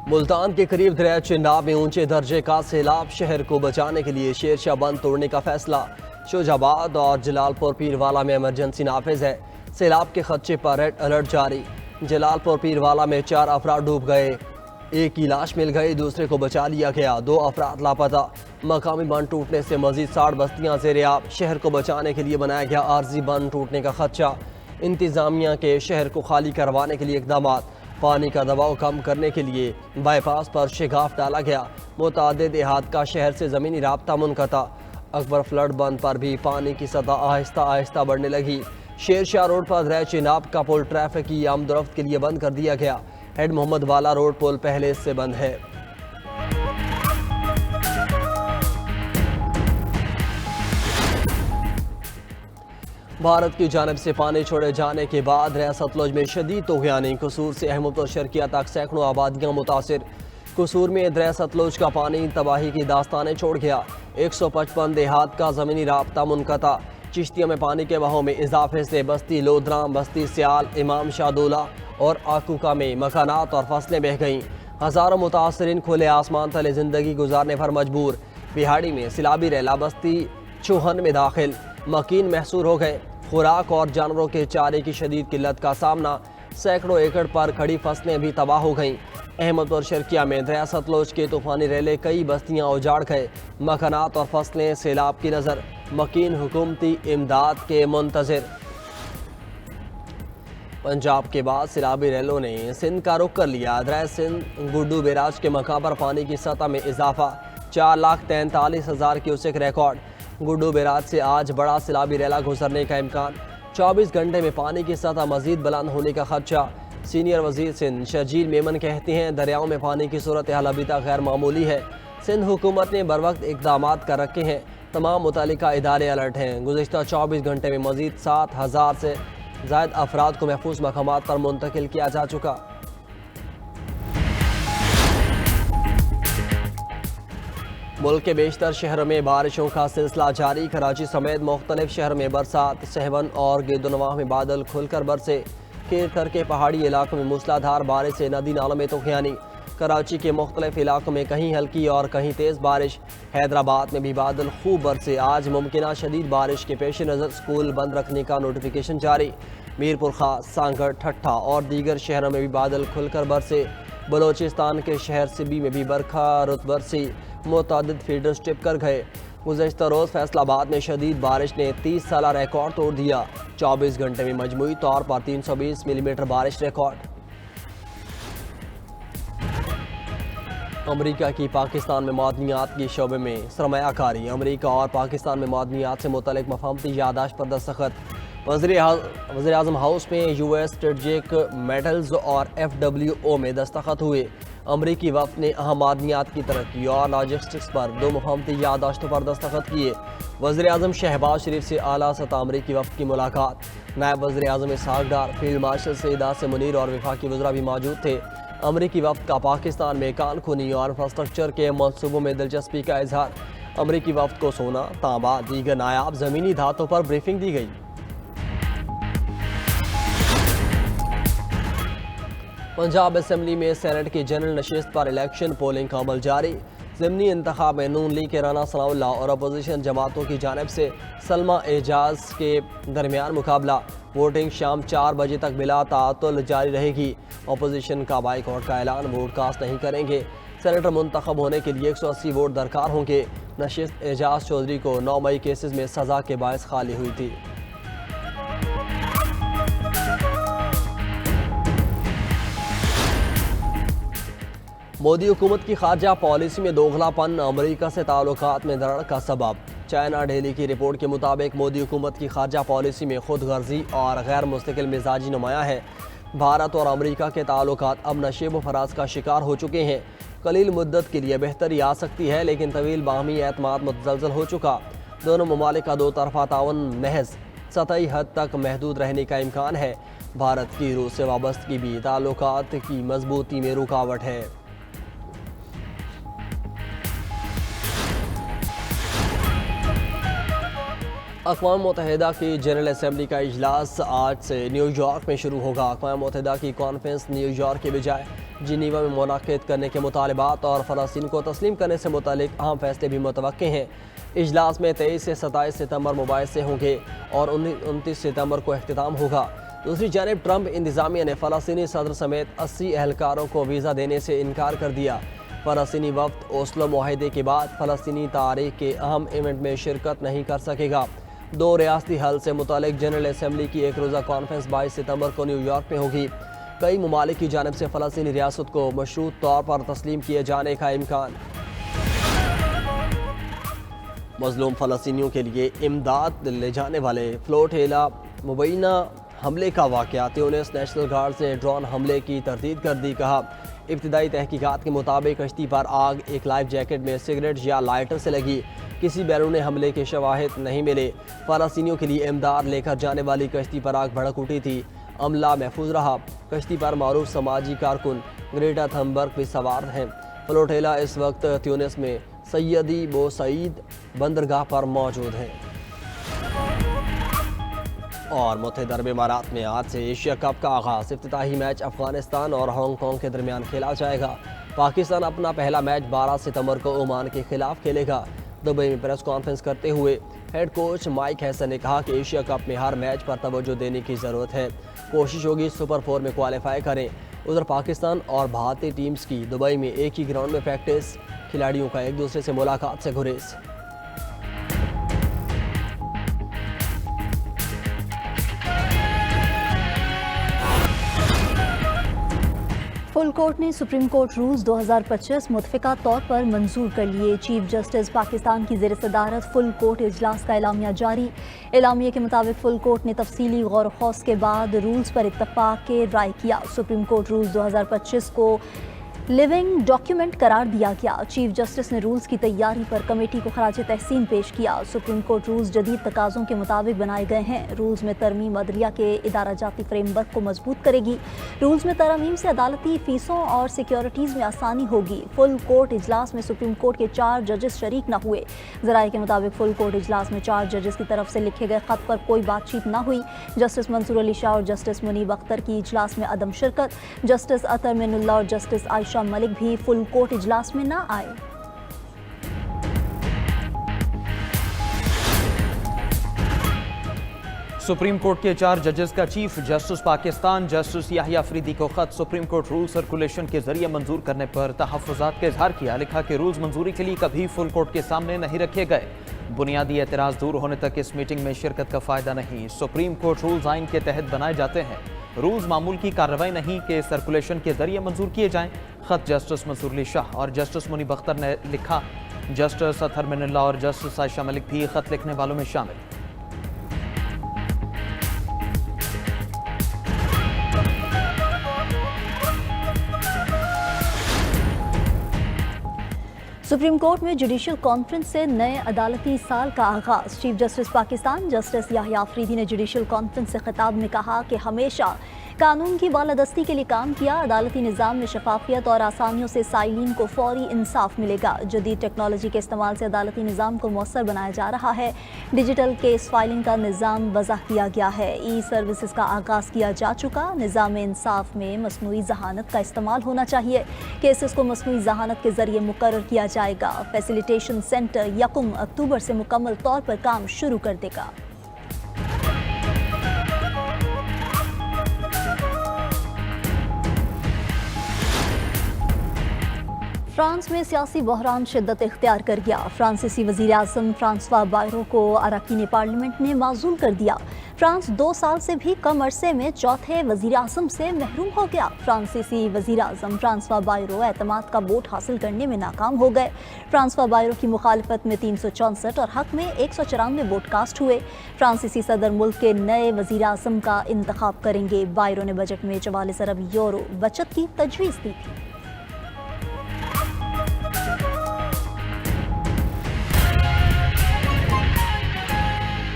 ملتان کے قریب دریا چناب میں اونچے درجے کا سیلاب، شہر کو بچانے کے لیے شیرشاہ بند توڑنے کا فیصلہ۔ شوج آباد اور جلال پور پیر والا میں ایمرجنسی نافذ ہے، سیلاب کے خدشے پر ریڈ الرٹ جاری۔ جلال پور پیر والا میں 4 افراد ڈوب گئے، ایک کی لاش مل گئی، دوسرے کو بچا لیا گیا، 2 افراد لاپتہ۔ مقامی بند ٹوٹنے سے مزید 60 بستیاں زیر آب، شہر کو بچانے کے لیے بنایا گیا عارضی بند ٹوٹنے کا خدشہ۔ انتظامیہ کے شہر کو خالی کروانے کے لیے اقدامات، پانی کا دباؤ کم کرنے کے لیے بائی پاس پر شگاف ڈالا گیا، متعدد دیہات کا شہر سے زمینی رابطہ منقطع۔ اکبر فلڈ بند پر بھی پانی کی سطح آہستہ آہستہ بڑھنے لگی۔ شیرشاہ روڈ پر دریا چناب کا پل ٹریفک کی آمد و رفت کے لیے بند کر دیا گیا۔ ہیڈ محمد والا روڈ پل پہلے سے بند ہے۔ بھارت کی جانب سے پانی چھوڑے جانے کے بعد دریا ستلج میں شدید طغیانی، قصور سے احمد شرقیہ تک سینکڑوں آبادیاں متاثر۔ قصور میں دریا ستلج کا پانی تباہی کی داستانیں چھوڑ گیا، 155 دیہات کا زمینی رابطہ منقطع۔ چشتیہ میں پانی کے بہاؤ میں اضافے سے بستی لودرام، بستی سیال، امام شاہ دولہ اور آکوکا میں مکانات اور فصلیں بہہ گئیں۔ ہزاروں متاثرین کھلے آسمان تلے زندگی گزارنے پر مجبور۔ بہاڑی میں سیلابی ریلا بستی چوہن میں داخل، مکین محصور ہو گئے۔ خوراک اور جانوروں کے چارے کی شدید قلت کا سامنا، سینکڑوں ایکڑ پر کھڑی فصلیں بھی تباہ ہو گئیں۔ احمد اور شرقیہ میں دریا ستلج کے طوفانی ریلے کئی بستیاں اجاڑ گئے، مکانات اور فصلیں سیلاب کی نظر، مکین حکومتی امداد کے منتظر۔ پنجاب کے بعد سیلابی ریلوں نے سندھ کا رخ کر لیا، دریا سندھ گڈو بیراج کے مقام پر پانی کی سطح میں اضافہ، 4,43,000 کیوسک ریکارڈ۔ گڈو بیراج سے آج بڑا سیلابی ریلا گزرنے کا امکان، 24 گھنٹے میں پانی کی سطح مزید بلند ہونے کا خدشہ۔ سینئر وزیر سندھ شرجیل میمن کہتے ہیں دریاؤں میں پانی کی صورتحال ابھی تک غیر معمولی ہے، سندھ حکومت نے بروقت اقدامات کر رکھے ہیں، تمام متعلقہ ادارے الرٹ ہیں۔ گزشتہ 24 گھنٹے میں مزید 7,000 سے زائد افراد کو محفوظ مقامات پر منتقل کیا جا چکا۔ ملک کے بیشتر شہروں میں بارشوں کا سلسلہ جاری، کراچی سمیت مختلف شہروں میں برسات، سہون اور گرد و نواح میں بادل کھل کر برسے۔ کھیر کے پہاڑی علاقوں میں موسلادھار بارش سے ندی نالوں میں طغیانی، کراچی کے مختلف علاقوں میں کہیں ہلکی اور کہیں تیز بارش، حیدرآباد میں بھی بادل خوب برسے۔ آج ممکنہ شدید بارش کے پیش نظر سکول بند رکھنے کا نوٹیفیکیشن جاری۔ میرپور خاص، سانگڑ، ٹھٹھہ اور دیگر شہروں میں بھی بادل کھل کر برسے۔ بلوچستان کے شہر سبی میں بھی برکھا رت برسی، متعدد فیڈرز ٹپ کر گئے۔ گزشتہ روز فیصل آباد میں شدید بارش نے 30 سالہ ریکارڈ توڑ دیا، 24 گھنٹے میں مجموعی طور پر 320 ملی میٹر بارش ریکارڈ۔ امریکہ کی پاکستان میں معدنیات کے شعبے میں سرمایہ کاری، امریکہ اور پاکستان میں معدنیات سے متعلق مفاہمتی یادداشت پر دستخط۔ وزیر اعظم ہاؤس میں یو ایس اسٹریٹجک میٹلز اور FWO میں دستخط ہوئے۔ امریکی وفد نے اہم معدنیات کی ترقی اور لاجسٹکس پر 2 مفاہمتی یادداشتوں پر دستخط کیے۔ وزیر اعظم شہباز شریف سے اعلیٰ سطح امریکی وفد کی ملاقات، نائب وزیر اعظم اسحاق ڈار، فیلڈ مارشل سعید عاصم منیر اور وفاقی وزراء بھی موجود تھے۔ امریکی وفد کا پاکستان میں کان کنی اور انفراسٹرکچر کے منصوبوں میں دلچسپی کا اظہار، امریکی وفد کو سونا، تانبا، دیگر نایاب زمینی دھاتوں پر بریفنگ دی گئی۔ پنجاب اسمبلی میں سینٹ کی جنرل نشست پر الیکشن پولنگ کا عمل جاری۔ ضمنی انتخاب میں نون لیگ کے رانا ثناء اللہ اور اپوزیشن جماعتوں کی جانب سے سلمہ اعجاز کے درمیان مقابلہ۔ ووٹنگ شام 4 بجے تک بلا تعطل جاری رہے گی۔ اپوزیشن کا بائیکاٹ کا اعلان، ووٹ کاسٹ نہیں کریں گے۔ سینیٹر منتخب ہونے کے لیے 180 ووٹ درکار ہوں گے۔ نشست اعجاز چودھری کو 9 مئی کیسز میں سزا کے باعث خالی ہوئی تھی۔ مودی حکومت کی خارجہ پالیسی میں دوغلا پن، امریکہ سے تعلقات میں دراڑ کا سبب۔ چائنا ڈیلی کی رپورٹ کے مطابق مودی حکومت کی خارجہ پالیسی میں خود غرضی اور غیر مستقل مزاجی نمایاں ہے۔ بھارت اور امریکہ کے تعلقات اب نشیب و فراز کا شکار ہو چکے ہیں۔ قلیل مدت کے لیے بہتری آ سکتی ہے، لیکن طویل باہمی اعتماد متزلزل ہو چکا۔ دونوں ممالک کا 2 طرفہ تعاون محض سطحی حد تک محدود رہنے کا امکان ہے۔ بھارت کی روس سے وابستگی بھی تعلقات کی مضبوطی میں رکاوٹ ہے۔ اقوام متحدہ کی جنرل اسمبلی کا اجلاس آج سے نیو یارک میں شروع ہوگا۔ اقوام متحدہ کی کانفرنس نیو یارک کے بجائے جنیوا میں منعقد کرنے کے مطالبات اور فلسطین کو تسلیم کرنے سے متعلق اہم فیصلے بھی متوقع ہیں۔ اجلاس میں 23 سے 27 ستمبر موبائل سے ہوں گے اور 29 ستمبر کو اختتام ہوگا۔ دوسری جانب ٹرمپ انتظامیہ نے فلسطینی صدر سمیت 80 اہلکاروں کو ویزا دینے سے انکار کر دیا۔ فلسطینی وفد اوسلو معاہدے کے بعد فلسطینی تاریخ کے اہم ایونٹ میں شرکت نہیں کر سکے گا۔ 2 ریاستی حل سے متعلق جنرل اسمبلی کی ایک روزہ کانفرنس 22 ستمبر کو نیو یارک میں ہوگی۔ کئی ممالک کی جانب سے فلسطینی ریاست کو مشروط طور پر تسلیم کیے جانے کا امکان۔ مظلوم فلسطینیوں کے لیے امداد لے جانے والے فلوٹیلا مبینہ حملے کا واقعہ تیونس نیشنل گارڈز نے ڈرون حملے کی تردید کر دی۔ کہا ابتدائی تحقیقات کے مطابق کشتی پر آگ ایک لائف جیکٹ میں سگریٹ یا لائٹر سے لگی۔ کسی بیرون حملے کے شواہد نہیں ملے۔ فلسطینیوں کے لیے امداد لے کر جانے والی کشتی پر آگ بھڑک اٹھی تھی۔ عملہ محفوظ رہا۔ کشتی پر معروف سماجی کارکن گریٹا تھنبرگ بھی سوار ہیں۔ فلوٹیلا اس وقت تیونس میں سیدی بوسعید بندرگاہ پر موجود ہیں۔ اور متحدہ عرب امارات میں آج سے ایشیا کپ کا آغاز۔ افتتاحی میچ افغانستان اور ہانگ کانگ کے درمیان کھیلا جائے گا۔ پاکستان اپنا پہلا میچ 12 ستمبر کو عمان کے خلاف کھیلے گا۔ دبئی میں پریس کانفرنس کرتے ہوئے ہیڈ کوچ مائک ہیسن نے کہا کہ ایشیا کپ میں ہر میچ پر توجہ دینے کی ضرورت ہے۔ کوشش ہوگی سپر 4 میں کوالیفائی کریں۔ ادھر پاکستان اور بھارتی ٹیمز کی دبئی میں ایک ہی گراؤنڈ میں پریکٹس، کھلاڑیوں کا ایک دوسرے سے ملاقات سے گریز۔ فل کورٹ نے سپریم کورٹ رولز 2025 متفقہ طور پر منظور کر لیے۔ چیف جسٹس پاکستان کی زیر صدارت فل کورٹ اجلاس کا اعلامیہ جاری۔ اعلامیے کے مطابق فل کورٹ نے تفصیلی غور و خوض کے بعد رولز پر اتفاق کے رائے کیا۔ سپریم کورٹ رولز 2025 کو لیونگ ڈاکیومنٹ قرار دیا گیا۔ چیف جسٹس نے رولز کی تیاری پر کمیٹی کو خراج تحسین پیش کیا۔ سپریم کورٹ رولز جدید تقاضوں کے مطابق بنائے گئے ہیں۔ رولز میں ترمیم عدلیہ کے ادارہ جاتی فریم ورک کو مضبوط کرے گی۔ رولز میں ترمیم سے عدالتی فیسوں اور سیکیورٹیز میں آسانی ہوگی۔ فل کورٹ اجلاس میں سپریم کورٹ کے 4 ججز شریک نہ ہوئے۔ ذرائع کے مطابق فل کورٹ اجلاس میں 4 ججز کی طرف سے لکھے گئے خط پر کوئی بات چیت نہ ہوئی۔ جسٹس منصور علی شاہ اور جسٹس منیب اختر کی اجلاس میں عدم شرکت۔ جسٹس اطہر من اللہ اور جسٹس عائشہ ملک بھی فل کورٹ اجلاس میں نہ آئے۔ سپریم کورٹ کے 4 ججز کا چیف جسٹس پاکستان جسٹس یحییٰ افریدی کو خط سپریم کورٹ رول سرکولیشن کے ذریعے منظور کرنے پر تحفظات کا اظہار کیا۔ لکھا کہ رولز منظوری کے لیے کبھی فل کورٹ کے سامنے نہیں رکھے گئے۔ بنیادی اعتراض دور ہونے تک اس میٹنگ میں شرکت کا فائدہ نہیں۔ سپریم کورٹ رولز آئین کے تحت بنائے جاتے ہیں۔ رولز معمول کی کارروائی نہیں کہ سرکولیشن کے ذریعے منظور کیے جائیں۔ خط جسٹس منصور علی شاہ اور جسٹس منیب اختر نے لکھا۔ جسٹس اطہر من اللہ اور جسٹس عائشہ ملک بھی خط لکھنے والوں میں شامل۔ سپریم کورٹ میں جوڈیشل کانفرنس سے نئے عدالتی سال کا آغاز۔ چیف جسٹس پاکستان جسٹس یحییٰ افریدی نے جوڈیشل کانفرنس سے خطاب میں کہا کہ ہمیشہ قانون کی بالادستی کے لیے کام کیا۔ عدالتی نظام میں شفافیت اور آسانیوں سے سائلین کو فوری انصاف ملے گا۔ جدید ٹیکنالوجی کے استعمال سے عدالتی نظام کو مؤثر بنایا جا رہا ہے۔ ڈیجیٹل کیس فائلنگ کا نظام وضع کیا گیا ہے۔ ای سروسز کا آغاز کیا جا چکا۔ نظام انصاف میں مصنوعی ذہانت کا استعمال ہونا چاہیے۔ کیسز کو مصنوعی ذہانت کے ذریعے مقرر کیا جائے گا۔ فیسیلیٹیشن سینٹر 1 اکتوبر سے مکمل طور پر کام شروع کر دے گا۔ فرانس میں سیاسی بحران شدت اختیار کر گیا۔ فرانسیسی وزیر اعظم فرانسوا بائرو کو اراکین پارلیمنٹ نے معزول کر دیا۔ فرانس 2 سال سے بھی کم عرصے میں چوتھے وزیر اعظم سے محروم ہو گیا۔ فرانسیسی وزیر اعظم فرانسوا بائرو اعتماد کا ووٹ حاصل کرنے میں ناکام ہو گئے۔ فرانسوا بائرو کی مخالفت میں 364 اور حق میں 194 ووٹ کاسٹ ہوئے۔ فرانسیسی صدر ملک کے نئے وزیر اعظم کا انتخاب کریں گے۔ بائرو نے بجٹ میں 44 ارب یورو بچت کی تجویز دی تھی۔